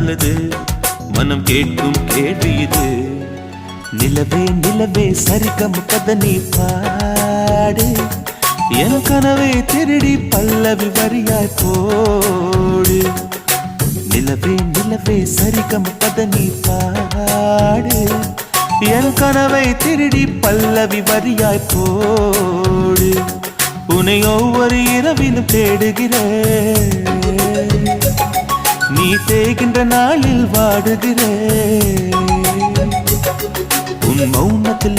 நல்லது மனம் கேட்கும் கேள்வி இது. நிலவே நிலவே சரிகம பத நீ பாடு, என் கனவை திருடி பல்லவி வரியாய் போடு. நிலவே நிலவே சரிகம பத நீ பாடு, என் கனவை திருடி பல்லவி வரியாய் போடு. உன்னை ஒவ்வொரு இரவிலும் தேடுகிறேன், நீ தேகின்ற நாளில் வாடுகிறேன். உன் மௌனத்தில்